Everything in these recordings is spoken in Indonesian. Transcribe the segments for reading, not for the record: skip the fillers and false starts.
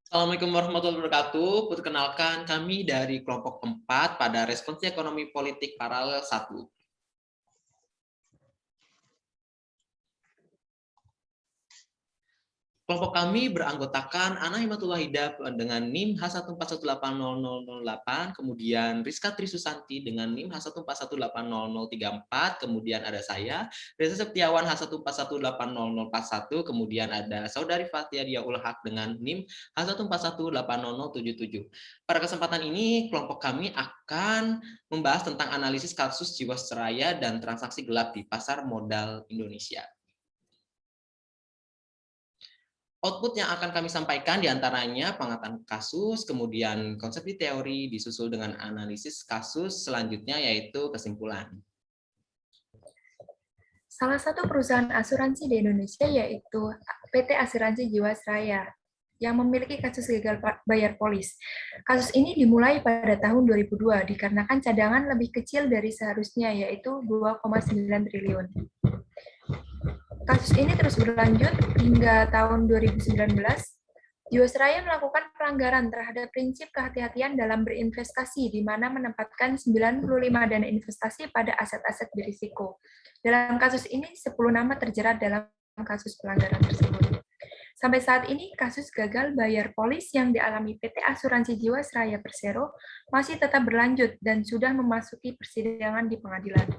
Assalamualaikum warahmatullahi wabarakatuh. Perkenalkan kami dari kelompok 4 pada Responsi Ekonomi Politik Paralel 1. Kelompok kami beranggotakan Ana Himatullah Hidab dengan NIM H1418008, kemudian Rizka Trisusanti dengan NIM H1418034, kemudian ada saya, Reza Septiawan H1418041, kemudian ada Saudari Fathia Diaul Haq dengan NIM H1418077. Pada kesempatan ini, kelompok kami akan membahas tentang analisis kasus Jiwasraya dan transaksi gelap di pasar modal Indonesia. Output yang akan kami sampaikan diantaranya pengamatan kasus, kemudian konsep di teori disusul dengan analisis kasus, selanjutnya yaitu kesimpulan. Salah satu perusahaan asuransi di Indonesia yaitu PT Asuransi Jiwasraya yang memiliki kasus gagal bayar polis. Kasus ini dimulai pada tahun 2002 dikarenakan cadangan lebih kecil dari seharusnya yaitu 2,9 triliun. Kasus ini terus berlanjut hingga tahun 2019. Jiwasraya melakukan pelanggaran terhadap prinsip kehati-hatian dalam berinvestasi, di mana menempatkan 95 dana investasi pada aset-aset berisiko. Dalam kasus ini, 10 nama terjerat dalam kasus pelanggaran tersebut. Sampai saat ini, kasus gagal bayar polis yang dialami PT Asuransi Jiwasraya Persero masih tetap berlanjut dan sudah memasuki persidangan di pengadilan.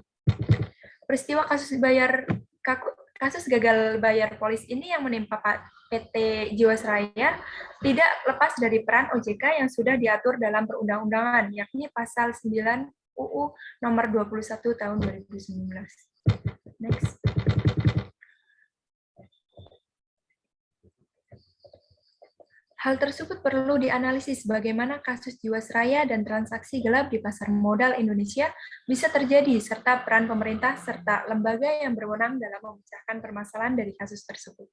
Peristiwa kasus gagal bayar polis ini yang menimpa PT Jiwasraya tidak lepas dari peran OJK yang sudah diatur dalam perundang-undangan, yakni pasal 9 UU nomor 21 tahun 2019. Next. Hal tersebut perlu dianalisis bagaimana kasus Jiwasraya dan transaksi gelap di pasar modal Indonesia bisa terjadi, serta peran pemerintah serta lembaga yang berwenang dalam memecahkan permasalahan dari kasus tersebut.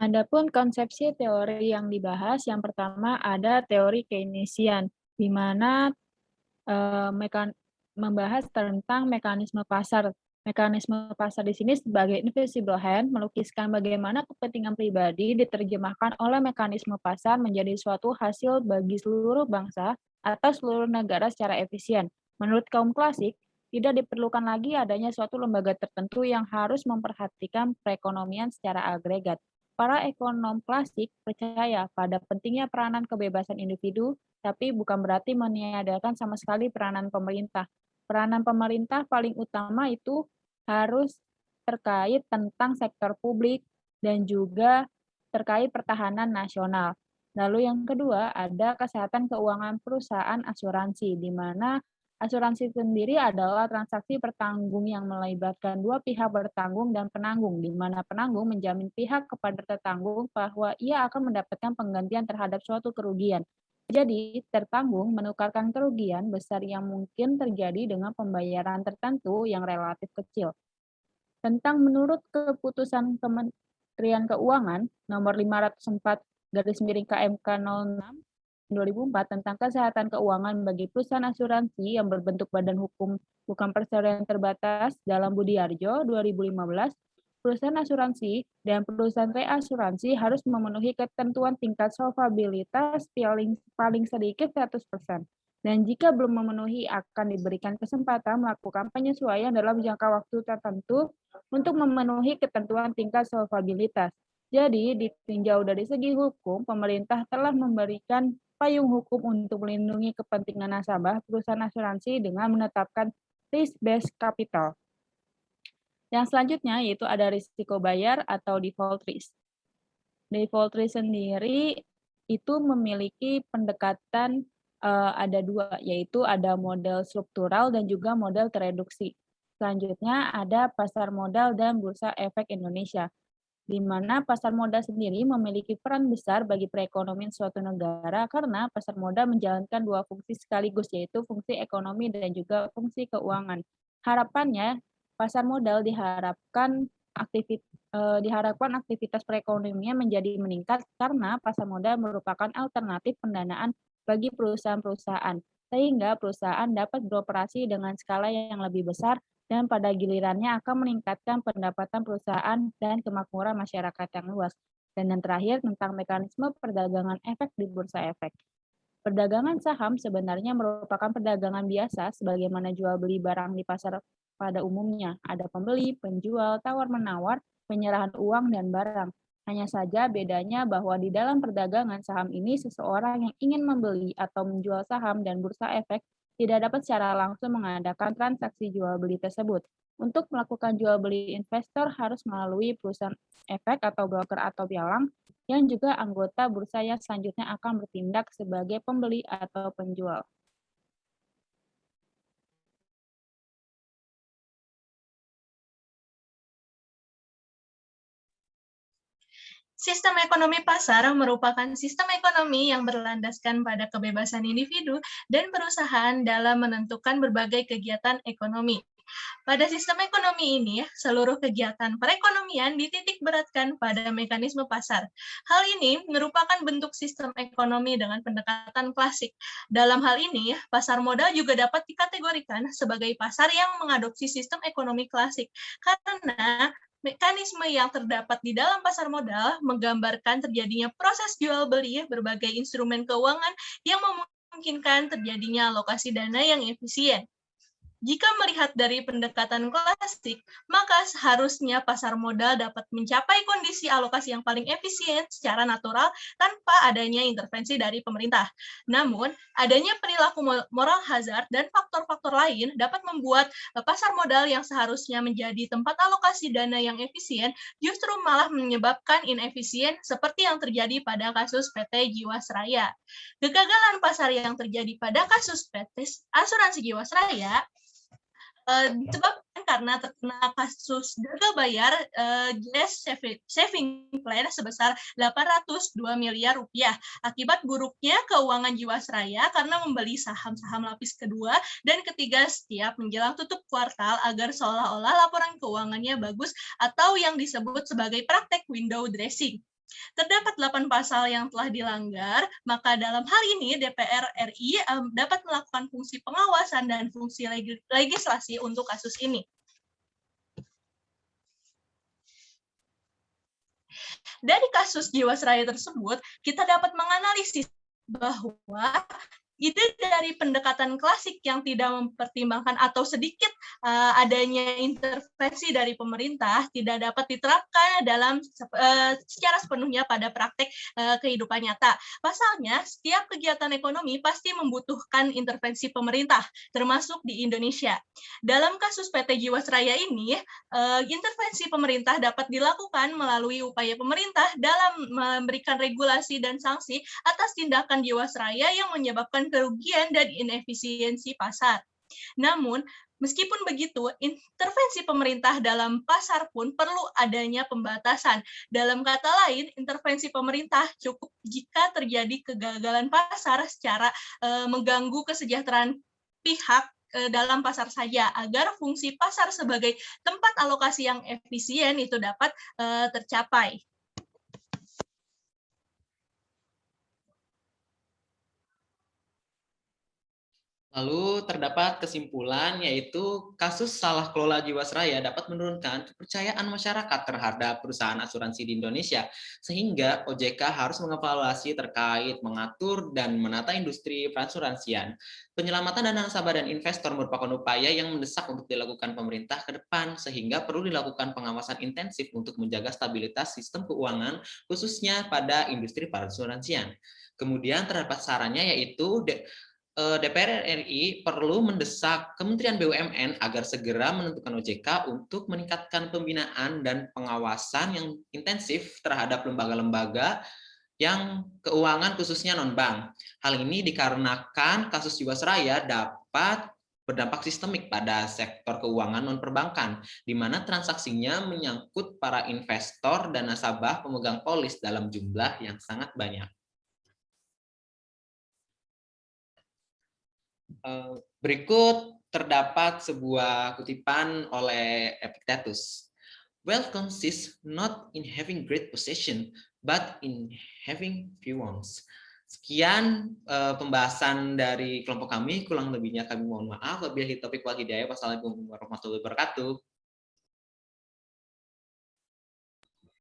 Adapun konsepsi teori yang dibahas, yang pertama ada teori Keynesian, di mana membahas tentang mekanisme pasar. Mekanisme pasar di sini sebagai invisible hand melukiskan bagaimana kepentingan pribadi diterjemahkan oleh mekanisme pasar menjadi suatu hasil bagi seluruh bangsa atau seluruh negara secara efisien. Menurut kaum klasik, tidak diperlukan lagi adanya suatu lembaga tertentu yang harus memperhatikan perekonomian secara agregat. Para ekonom klasik percaya pada pentingnya peranan kebebasan individu, tapi bukan berarti meniadakan sama sekali peranan pemerintah. Peranan pemerintah paling utama itu harus terkait tentang sektor publik dan juga terkait pertahanan nasional. Lalu yang kedua ada kesehatan keuangan perusahaan asuransi, di mana asuransi sendiri adalah transaksi bertanggung yang melibatkan dua pihak bertanggung dan penanggung, di mana penanggung menjamin pihak kepada tertanggung bahwa ia akan mendapatkan penggantian terhadap suatu kerugian. Jadi, tertanggung menukarkan kerugian besar yang mungkin terjadi dengan pembayaran tertentu yang relatif kecil. Menurut keputusan Kementerian Keuangan nomor 504 garis miring KMK 06 2004 tentang kesehatan keuangan bagi perusahaan asuransi yang berbentuk badan hukum bukan perseroan terbatas dalam Budiarjo 2015, perusahaan asuransi dan perusahaan reasuransi harus memenuhi ketentuan tingkat solvabilitas paling sedikit 100%. Dan jika belum memenuhi akan diberikan kesempatan melakukan penyesuaian dalam jangka waktu tertentu untuk memenuhi ketentuan tingkat solvabilitas. Jadi, ditinjau dari segi hukum, pemerintah telah memberikan payung hukum untuk melindungi kepentingan nasabah perusahaan asuransi dengan menetapkan risk-based capital. Yang selanjutnya yaitu ada risiko bayar atau default risk. Default risk sendiri itu memiliki pendekatan ada dua, yaitu ada model struktural dan juga model tereduksi. Selanjutnya ada pasar modal dan bursa efek Indonesia, di mana pasar modal sendiri memiliki peran besar bagi perekonomian suatu negara karena pasar modal menjalankan dua fungsi sekaligus, yaitu fungsi ekonomi dan juga fungsi keuangan. Harapannya, pasar modal diharapkan aktivitas perekonomian menjadi meningkat karena pasar modal merupakan alternatif pendanaan bagi perusahaan-perusahaan, sehingga perusahaan dapat beroperasi dengan skala yang lebih besar dan pada gilirannya akan meningkatkan pendapatan perusahaan dan kemakmuran masyarakat yang luas. Dan yang terakhir tentang mekanisme perdagangan efek di bursa efek. Perdagangan saham sebenarnya merupakan perdagangan biasa sebagaimana jual beli barang di pasar pada umumnya. Ada pembeli, penjual, tawar-menawar, penyerahan uang, dan barang. Hanya saja bedanya bahwa di dalam perdagangan saham ini seseorang yang ingin membeli atau menjual saham dan bursa efek tidak dapat secara langsung mengadakan transaksi jual beli tersebut. Untuk melakukan jual beli, investor harus melalui perusahaan efek atau broker atau pialang yang juga anggota bursa yang selanjutnya akan bertindak sebagai pembeli atau penjual. Sistem ekonomi pasar merupakan sistem ekonomi yang berlandaskan pada kebebasan individu dan perusahaan dalam menentukan berbagai kegiatan ekonomi. Pada sistem ekonomi ini, seluruh kegiatan perekonomian dititik beratkan pada mekanisme pasar. Hal ini merupakan bentuk sistem ekonomi dengan pendekatan klasik. Dalam hal ini, pasar modal juga dapat dikategorikan sebagai pasar yang mengadopsi sistem ekonomi klasik, karena mekanisme yang terdapat di dalam pasar modal menggambarkan terjadinya proses jual beli berbagai instrumen keuangan yang memungkinkan terjadinya alokasi dana yang efisien. Jika melihat dari pendekatan klasik, maka seharusnya pasar modal dapat mencapai kondisi alokasi yang paling efisien secara natural tanpa adanya intervensi dari pemerintah. Namun, adanya perilaku moral hazard dan faktor-faktor lain dapat membuat pasar modal yang seharusnya menjadi tempat alokasi dana yang efisien justru malah menyebabkan inefisien seperti yang terjadi pada kasus PT Jiwasraya. Kegagalan pasar yang terjadi pada kasus PT Asuransi Jiwasraya disebabkan karena terkena kasus gagal bayar Gas Saving Plan sebesar 802 miliar rupiah akibat buruknya keuangan Jiwasraya karena membeli saham-saham lapis kedua dan ketiga setiap menjelang tutup kuartal agar seolah-olah laporan keuangannya bagus atau yang disebut sebagai praktek window dressing. Terdapat 8 pasal yang telah dilanggar, maka dalam hal ini DPR RI dapat melakukan fungsi pengawasan dan fungsi legislasi untuk kasus ini. Dari kasus Jiwasraya tersebut, kita dapat menganalisis bahwa ide dari pendekatan klasik yang tidak mempertimbangkan atau sedikit adanya intervensi dari pemerintah tidak dapat diterapkan dalam secara sepenuhnya pada praktek kehidupan nyata. Pasalnya, setiap kegiatan ekonomi pasti membutuhkan intervensi pemerintah, termasuk di Indonesia. Dalam kasus PT Jiwasraya ini, intervensi pemerintah dapat dilakukan melalui upaya pemerintah dalam memberikan regulasi dan sanksi atas tindakan Jiwasraya yang menyebabkan kerugian dan inefisiensi pasar. Namun, meskipun begitu, intervensi pemerintah dalam pasar pun perlu adanya pembatasan. Dalam kata lain, intervensi pemerintah cukup jika terjadi kegagalan pasar secara mengganggu kesejahteraan pihak dalam pasar saja, agar fungsi pasar sebagai tempat alokasi yang efisien itu dapat tercapai. Lalu terdapat kesimpulan yaitu kasus salah kelola Jiwasraya dapat menurunkan kepercayaan masyarakat terhadap perusahaan asuransi di Indonesia, sehingga OJK harus mengevaluasi terkait mengatur dan menata industri perasuransian. Penyelamatan dana nasabah dan investor merupakan upaya yang mendesak untuk dilakukan pemerintah ke depan, sehingga perlu dilakukan pengawasan intensif untuk menjaga stabilitas sistem keuangan, khususnya pada industri perasuransian. Kemudian terdapat sarannya yaitu DPR RI perlu mendesak Kementerian BUMN agar segera menentukan OJK untuk meningkatkan pembinaan dan pengawasan yang intensif terhadap lembaga-lembaga yang keuangan khususnya non-bank. Hal ini dikarenakan kasus Jiwasraya dapat berdampak sistemik pada sektor keuangan non-perbankan, di mana transaksinya menyangkut para investor dan nasabah pemegang polis dalam jumlah yang sangat banyak. Berikut terdapat sebuah kutipan oleh Epictetus. Wealth consists not in having great possession, but in having few ones. Sekian pembahasan dari kelompok kami, kurang lebihnya kami mohon maaf. Wabillahi taufiq wal hidayah. Wassalamualaikum warahmatullahi wabarakatuh.